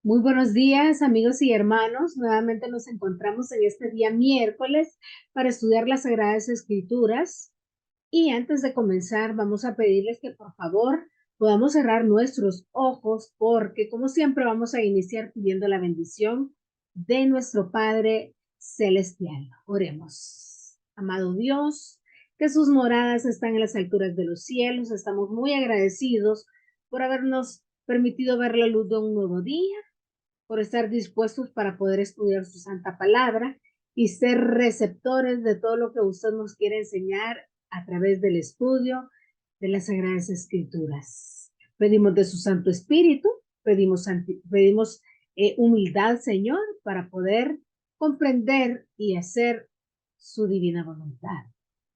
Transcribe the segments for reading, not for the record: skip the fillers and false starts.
Muy buenos días, amigos y hermanos. Nuevamente nos encontramos en este día miércoles para estudiar las Sagradas Escrituras. Y antes de comenzar, vamos a pedirles que por favor podamos cerrar nuestros ojos porque como siempre vamos a iniciar pidiendo la bendición de nuestro Padre Celestial. Oremos. Amado Dios, que sus moradas están en las alturas de los cielos. Estamos muy agradecidos por habernos permitido ver la luz de un nuevo día, por estar dispuestos para poder estudiar su santa palabra y ser receptores de todo lo que usted nos quiere enseñar a través del estudio de las Sagradas Escrituras. Pedimos de su Santo Espíritu, pedimos humildad, Señor, para poder comprender y hacer su divina voluntad.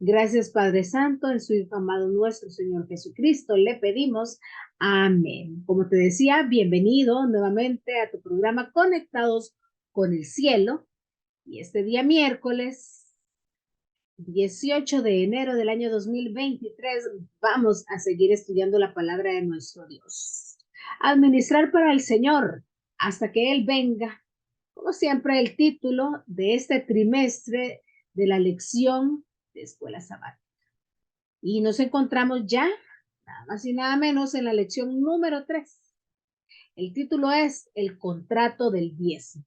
Gracias, Padre Santo, en su Hijo amado nuestro Señor Jesucristo, le pedimos. Amén. Como te decía, bienvenido nuevamente a tu programa Conectados con el Cielo. Y este día miércoles 18 de enero del año 2023 vamos a seguir estudiando la palabra de nuestro Dios. Administrar para el Señor hasta que Él venga. Como siempre, el título de este trimestre de la lección de escuela sabática. Y nos encontramos ya, nada más y nada menos, en la lección número 3. El título es El contrato del diezmo.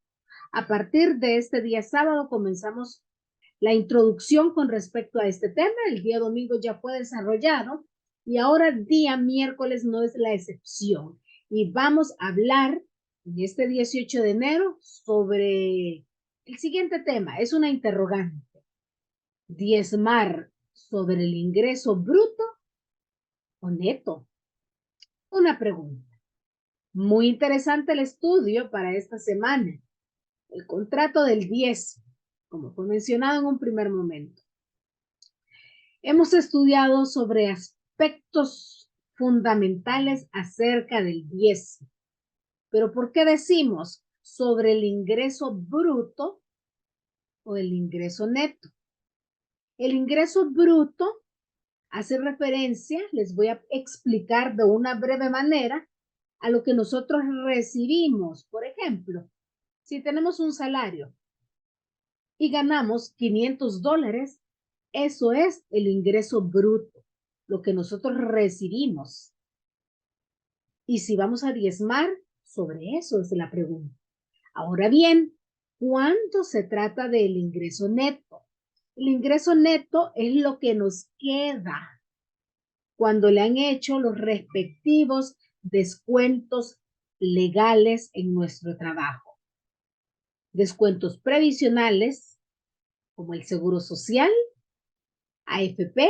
A partir de este día sábado comenzamos la introducción con respecto a este tema. El día domingo ya fue desarrollado y ahora día miércoles no es la excepción. Y vamos a hablar en este 18 de enero sobre el siguiente tema. Es una interrogante. Diezmar sobre el ingreso bruto o neto. Una pregunta. Muy interesante el estudio para esta semana. El contrato del 10, como fue mencionado en un primer momento. Hemos estudiado sobre aspectos fundamentales acerca del 10, pero ¿por qué decimos sobre el ingreso bruto o el ingreso neto? El ingreso bruto hace referencia, les voy a explicar de una breve manera, a lo que nosotros recibimos. Por ejemplo, si tenemos un salario y ganamos $500, eso es el ingreso bruto, lo que nosotros recibimos. Y si vamos a diezmar, sobre eso es la pregunta. Ahora bien, ¿cuánto se trata del ingreso neto? El ingreso neto es lo que nos queda cuando le han hecho los respectivos descuentos legales en nuestro trabajo. Descuentos previsionales como el Seguro Social, AFP,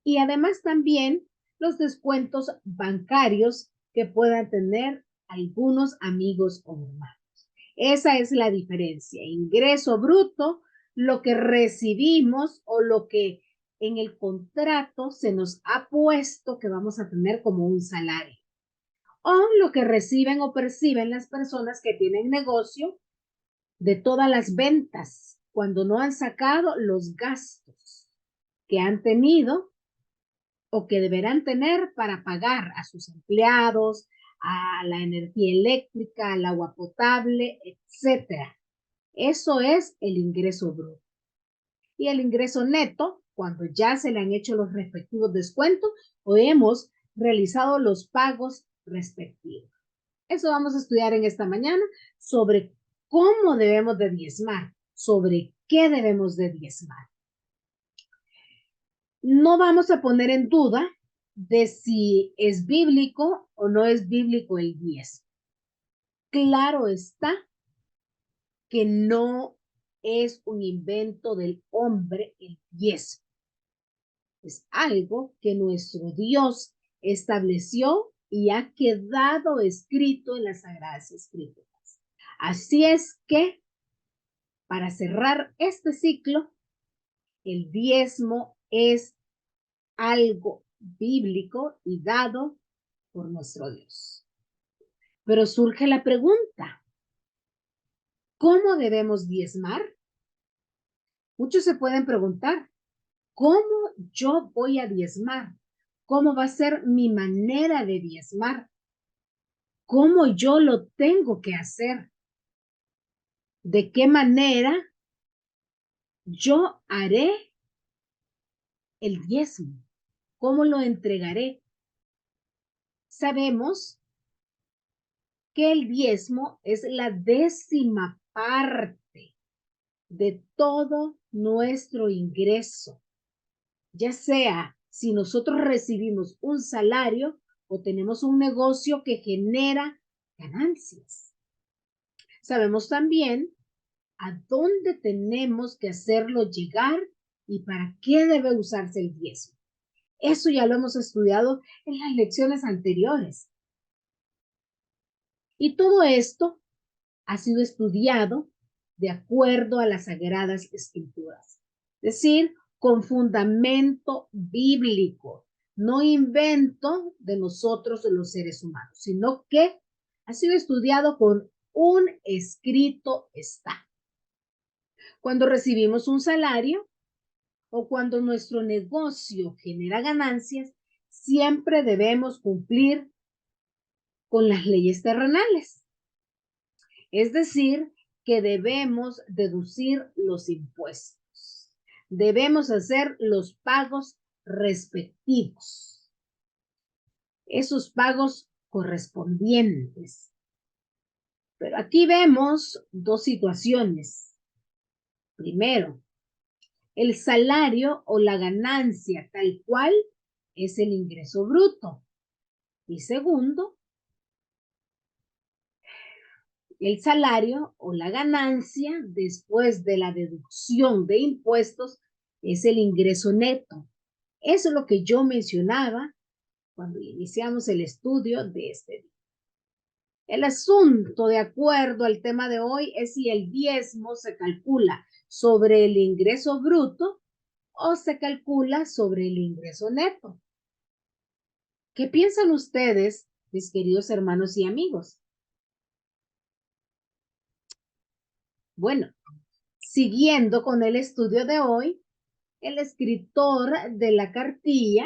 y además también los descuentos bancarios que puedan tener algunos amigos o hermanos. Esa es la diferencia. Ingreso bruto, lo que recibimos o lo que en el contrato se nos ha puesto que vamos a tener como un salario. O lo que reciben o perciben las personas que tienen negocio de todas las ventas cuando no han sacado los gastos que han tenido o que deberán tener para pagar a sus empleados, a la energía eléctrica, al agua potable, etcétera. Eso es el ingreso bruto. Y el ingreso neto, cuando ya se le han hecho los respectivos descuentos o hemos realizado los pagos respectivos. Eso vamos a estudiar en esta mañana sobre cómo debemos de diezmar, sobre qué debemos de diezmar. No vamos a poner en duda de si es bíblico o no es bíblico el diezmo. Claro está que no es un invento del hombre el diezmo. Es algo que nuestro Dios estableció y ha quedado escrito en las Sagradas Escrituras. Así es que, para cerrar este ciclo, el diezmo es algo bíblico y dado por nuestro Dios. Pero surge la pregunta, ¿cómo debemos diezmar? Muchos se pueden preguntar, ¿cómo yo voy a diezmar? ¿Cómo va a ser mi manera de diezmar? cómo yo lo tengo que hacer, de qué manera yo haré el diezmo, cómo lo entregaré. Sabemos que el diezmo es la 10ª parte de todo nuestro ingreso, ya sea si nosotros recibimos un salario o tenemos un negocio que genera ganancias. Sabemos también a dónde tenemos que hacerlo llegar y para qué debe usarse el diezmo. Eso ya lo hemos estudiado en las lecciones anteriores. Y todo esto ha sido estudiado de acuerdo a las Sagradas Escrituras, es decir, con fundamento bíblico, no invento de nosotros los seres humanos, sino que ha sido estudiado con un escrito está. Cuando recibimos un salario o cuando nuestro negocio genera ganancias, siempre debemos cumplir con las leyes terrenales. Es decir, que debemos deducir los impuestos. Debemos hacer los pagos respectivos. Esos pagos correspondientes. Pero aquí vemos dos situaciones. Primero, el salario o la ganancia tal cual es el ingreso bruto. Y segundo, el salario o la ganancia después de la deducción de impuestos es el ingreso neto. Eso es lo que yo mencionaba cuando iniciamos el estudio de este día. El asunto, de acuerdo al tema de hoy, es si el diezmo se calcula sobre el ingreso bruto o se calcula sobre el ingreso neto. ¿Qué piensan ustedes, mis queridos hermanos y amigos? Bueno, siguiendo con el estudio de hoy, el escritor de la cartilla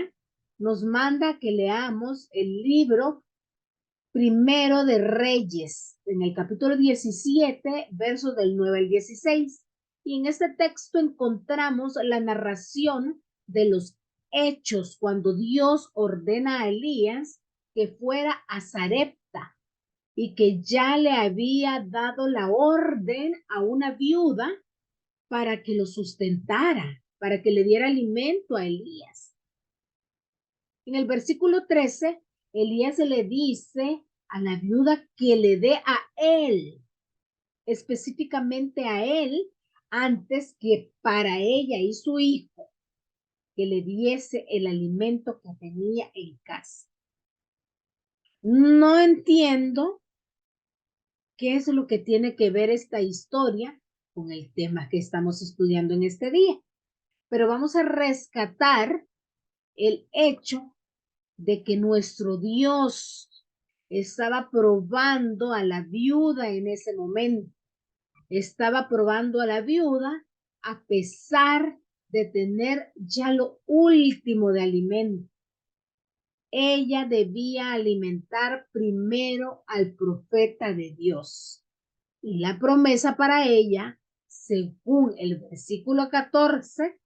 nos manda que leamos el libro Primero de Reyes, en el capítulo 17, versos del 9 al 16. Y en este texto encontramos la narración de los hechos cuando Dios ordena a Elías que fuera a Sarepta y que ya le había dado la orden a una viuda para que lo sustentara, para que le diera alimento a Elías. En el versículo 13, Elías le dice a la viuda que le dé a él, específicamente a él, antes que para ella y su hijo, que le diese el alimento que tenía en casa. No entiendo qué es lo que tiene que ver esta historia con el tema que estamos estudiando en este día, pero vamos a rescatar el hecho de que nuestro Dios estaba probando a la viuda en ese momento. Estaba probando a la viuda a pesar de tener ya lo último de alimento. Ella debía alimentar primero al profeta de Dios. Y la promesa para ella, según el versículo 14,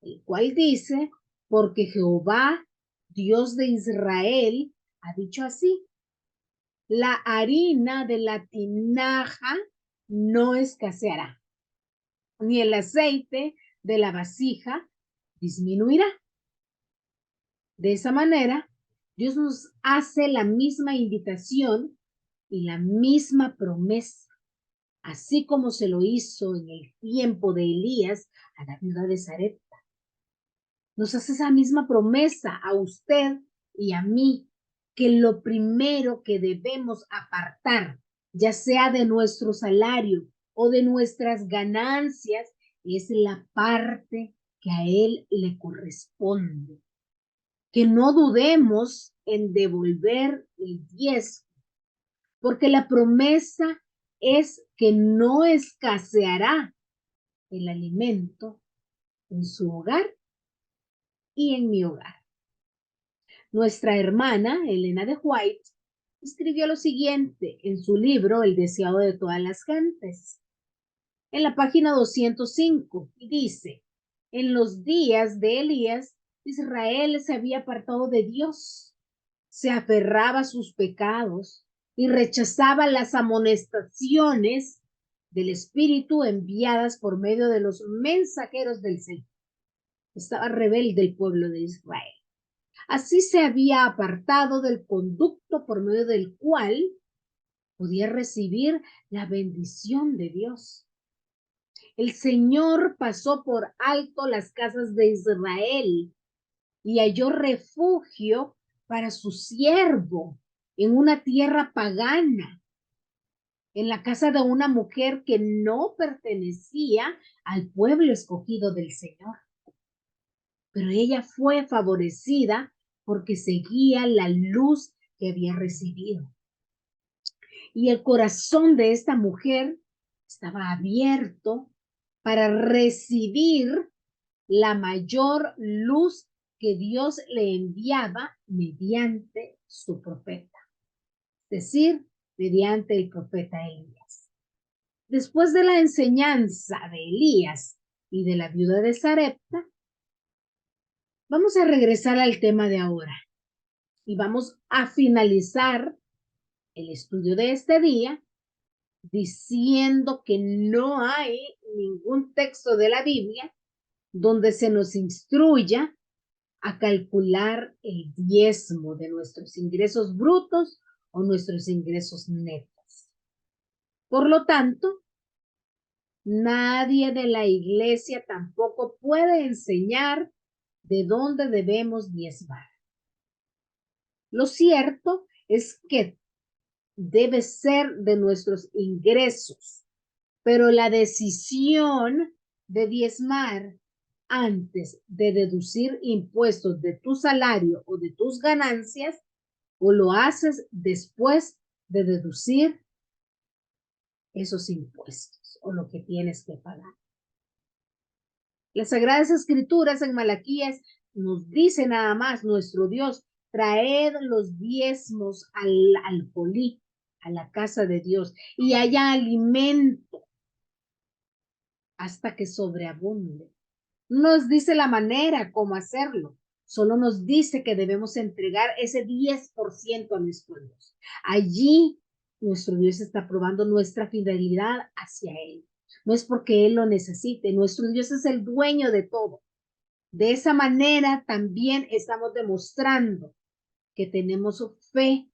el cual dice, porque Jehová, Dios de Israel, ha dicho así, la harina de la tinaja no escaseará, ni el aceite de la vasija disminuirá. De esa manera, Dios nos hace la misma invitación y la misma promesa, así como se lo hizo en el tiempo de Elías a la viuda de Sarepta. Nos hace esa misma promesa a usted y a mí, que lo primero que debemos apartar, ya sea de nuestro salario o de nuestras ganancias, es la parte que a él le corresponde. Que no dudemos en devolver el diezmo, porque la promesa es que no escaseará el alimento en su hogar y en mi hogar. Nuestra hermana Elena de White escribió lo siguiente en su libro El deseado de todas las gentes, en la página 205, y dice: en los días de Elías, Israel se había apartado de Dios, se aferraba a sus pecados y rechazaba las amonestaciones del Espíritu enviadas por medio de los mensajeros del Señor. Estaba rebelde el pueblo de Israel. Así se había apartado del conducto por medio del cual podía recibir la bendición de Dios. El Señor pasó por alto las casas de Israel y halló refugio para su siervo en una tierra pagana, en la casa de una mujer que no pertenecía al pueblo escogido del Señor. Pero ella fue favorecida porque seguía la luz que había recibido. Y el corazón de esta mujer estaba abierto para recibir la mayor luz que Dios le enviaba mediante su profeta, es decir, mediante el profeta Elías. Después de la enseñanza de Elías y de la viuda de Sarepta, vamos a regresar al tema de ahora y vamos a finalizar el estudio de este día diciendo que no hay ningún texto de la Biblia donde se nos instruya a calcular el diezmo de nuestros ingresos brutos o nuestros ingresos netos. Por lo tanto, nadie de la iglesia tampoco puede enseñar de dónde debemos diezmar. Lo cierto es que debe ser de nuestros ingresos, pero la decisión de diezmar antes de deducir impuestos de tu salario o de tus ganancias, o lo haces después de deducir esos impuestos o lo que tienes que pagar. Las Sagradas Escrituras en Malaquías nos dice nada más: nuestro Dios, traed los diezmos al alfolí, a la casa de Dios, y haya alimento hasta que sobreabunde. Nos dice la manera cómo hacerlo, solo nos dice que debemos entregar ese 10% a nuestro Dios. Allí nuestro Dios está probando nuestra fidelidad hacia Él. No es porque Él lo necesite, nuestro Dios es el dueño de todo. De esa manera también estamos demostrando que tenemos fe,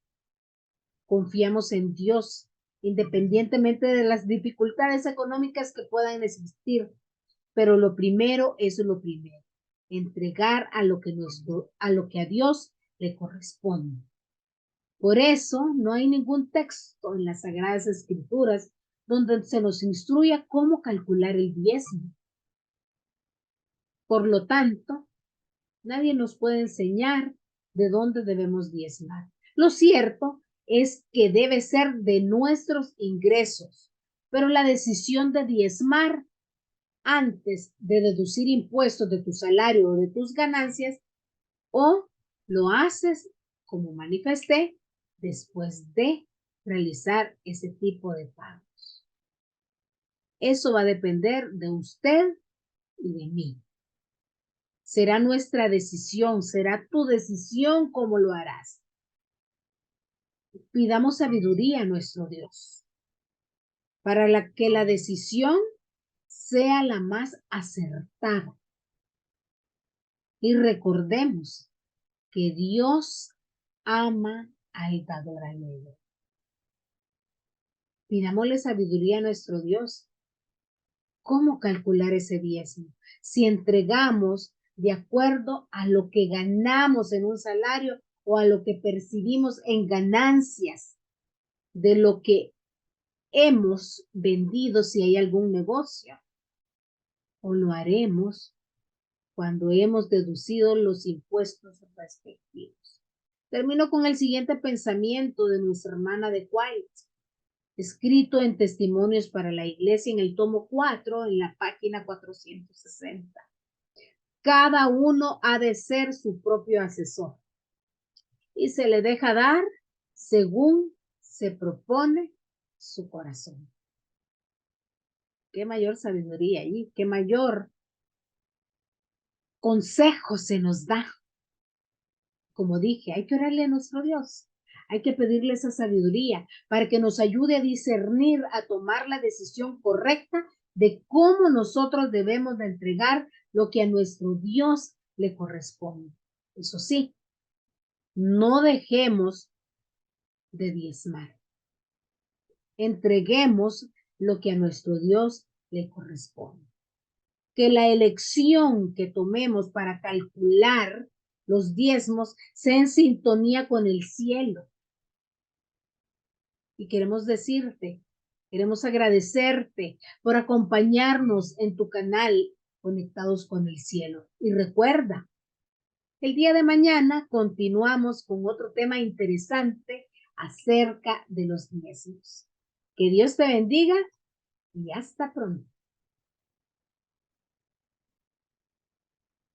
confiamos en Dios, independientemente de las dificultades económicas que puedan existir. Pero lo primero es lo primero, entregar a lo que a Dios le corresponde. Por eso no hay ningún texto en las Sagradas Escrituras donde se nos instruya cómo calcular el diezmo. Por lo tanto, nadie nos puede enseñar de dónde debemos diezmar. Lo cierto es que debe ser de nuestros ingresos, pero la decisión de diezmar antes de deducir impuestos de tu salario o de tus ganancias, o lo haces, como manifesté, después de realizar ese tipo de pagos. Eso va a depender de usted y de mí. Será nuestra decisión, será tu decisión cómo lo harás. Pidamos sabiduría a nuestro Dios para que la decisión sea la más acertada. Y recordemos que Dios ama al dador alegre. Pidámosle sabiduría a nuestro Dios. ¿Cómo calcular ese diezmo? Si entregamos de acuerdo a lo que ganamos en un salario o a lo que percibimos en ganancias de lo que hemos vendido, si hay algún negocio, o lo haremos cuando hemos deducido los impuestos respectivos. Termino con el siguiente pensamiento de nuestra hermana de White, escrito en Testimonios para la Iglesia en el tomo 4, en la página 460. Cada uno ha de ser su propio asesor y se le deja dar según se propone su corazón. Qué mayor sabiduría ahí, qué mayor consejo se nos da. Como dije, hay que orarle a nuestro Dios. Hay que pedirle esa sabiduría para que nos ayude a discernir, a tomar la decisión correcta de cómo nosotros debemos de entregar lo que a nuestro Dios le corresponde. Eso sí, no dejemos de diezmar. Entreguemos lo que a nuestro Dios le corresponde. Que la elección que tomemos para calcular los diezmos sea en sintonía con el cielo. Y queremos decirte, queremos agradecerte por acompañarnos en tu canal Conectados con el Cielo. Y recuerda, el día de mañana continuamos con otro tema interesante acerca de los diezmos. Que Dios te bendiga y hasta pronto.